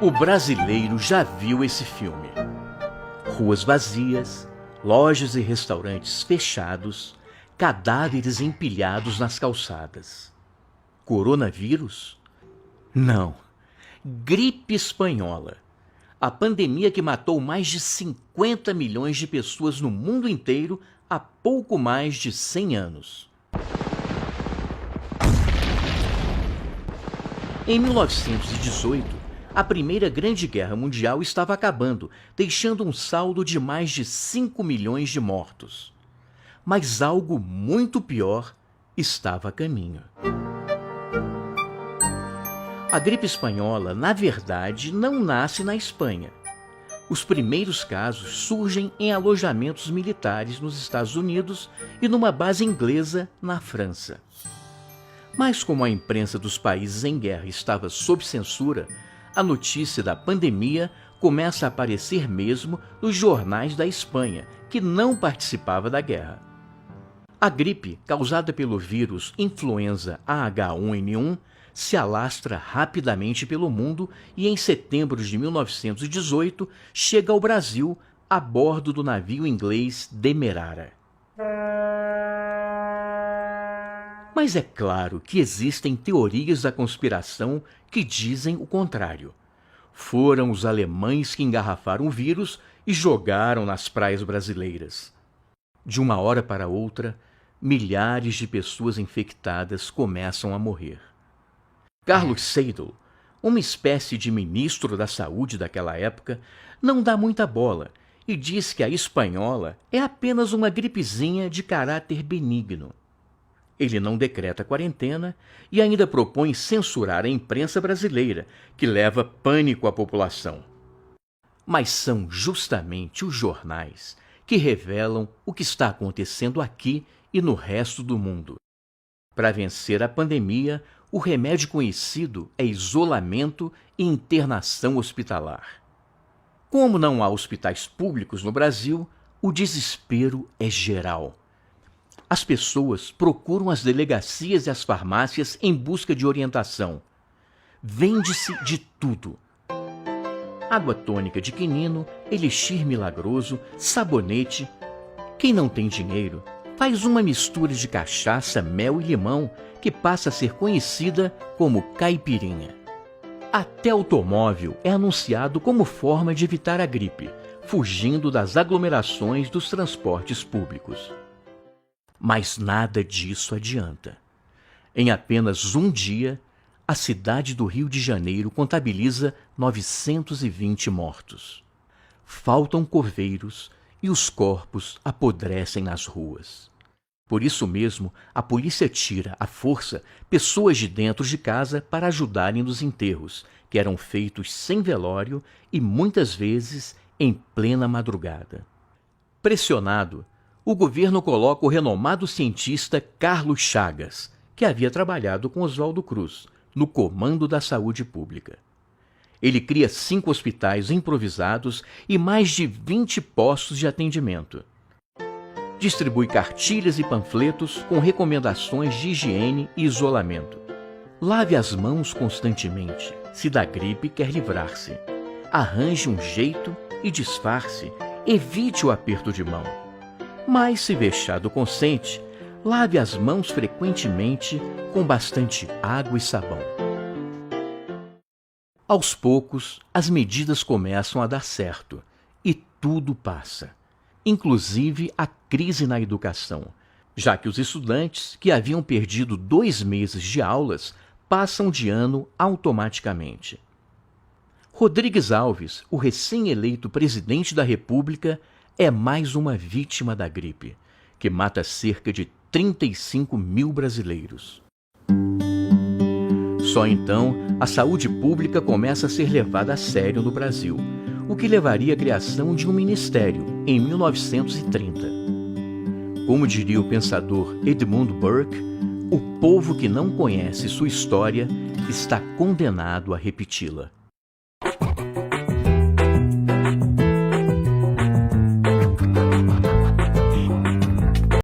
O brasileiro já viu esse filme. Ruas vazias, lojas e restaurantes fechados, cadáveres empilhados nas calçadas. Coronavírus? Não. Gripe espanhola. A pandemia que matou mais de 50 milhões de pessoas no mundo inteiro há pouco mais de 100 anos. Em 1918, a Primeira Grande Guerra Mundial estava acabando, deixando um saldo de mais de 5 milhões de mortos. Mas algo muito pior estava a caminho. A gripe espanhola, na verdade, não nasce na Espanha. Os primeiros casos surgem em alojamentos militares nos Estados Unidos e numa base inglesa na França. Mas como a imprensa dos países em guerra estava sob censura, a notícia da pandemia começa a aparecer mesmo nos jornais da Espanha, que não participava da guerra. A gripe, causada pelo vírus influenza H1N1, se alastra rapidamente pelo mundo e em setembro de 1918 chega ao Brasil a bordo do navio inglês Demerara. Mas é claro que existem teorias da conspiração que dizem o contrário. Foram os alemães que engarrafaram o vírus e jogaram nas praias brasileiras. De uma hora para outra, milhares de pessoas infectadas começam a morrer. Carlos Seidel, uma espécie de ministro da saúde daquela época, não dá muita bola e diz que a espanhola é apenas uma gripezinha de caráter benigno. Ele não decreta quarentena e ainda propõe censurar a imprensa brasileira, que leva pânico à população. Mas são justamente os jornais que revelam o que está acontecendo aqui e no resto do mundo. Para vencer a pandemia, o remédio conhecido é isolamento e internação hospitalar. Como não há hospitais públicos no Brasil, o desespero é geral. As pessoas procuram as delegacias e as farmácias em busca de orientação. Vende-se de tudo. Água tônica de quinino, elixir milagroso, sabonete. Quem não tem dinheiro faz uma mistura de cachaça, mel e limão que passa a ser conhecida como caipirinha. Até automóvel é anunciado como forma de evitar a gripe, fugindo das aglomerações dos transportes públicos. Mas nada disso adianta. Em apenas um dia, a cidade do Rio de Janeiro contabiliza 920 mortos. Faltam coveiros e os corpos apodrecem nas ruas. Por isso mesmo, a polícia tira, à força, pessoas de dentro de casa para ajudarem nos enterros, que eram feitos sem velório e muitas vezes em plena madrugada. Pressionado, o governo coloca o renomado cientista Carlos Chagas, que havia trabalhado com Oswaldo Cruz, no comando da saúde pública. Ele cria 5 hospitais improvisados e mais de 20 postos de atendimento. Distribui cartilhas e panfletos com recomendações de higiene e isolamento. Lave as mãos constantemente, se da gripe quer livrar-se. Arranje um jeito e disfarce, evite o aperto de mão. Mas se vexado consente, lave as mãos frequentemente com bastante água e sabão. Aos poucos, as medidas começam a dar certo e tudo passa, inclusive a crise na educação, já que os estudantes que haviam perdido 2 meses de aulas passam de ano automaticamente. Rodrigues Alves, o recém-eleito presidente da República, é mais uma vítima da gripe, que mata cerca de 35 mil brasileiros. Só então, a saúde pública começa a ser levada a sério no Brasil, o que levaria à criação de um ministério em 1930. Como diria o pensador Edmund Burke, o povo que não conhece sua história está condenado a repeti-la.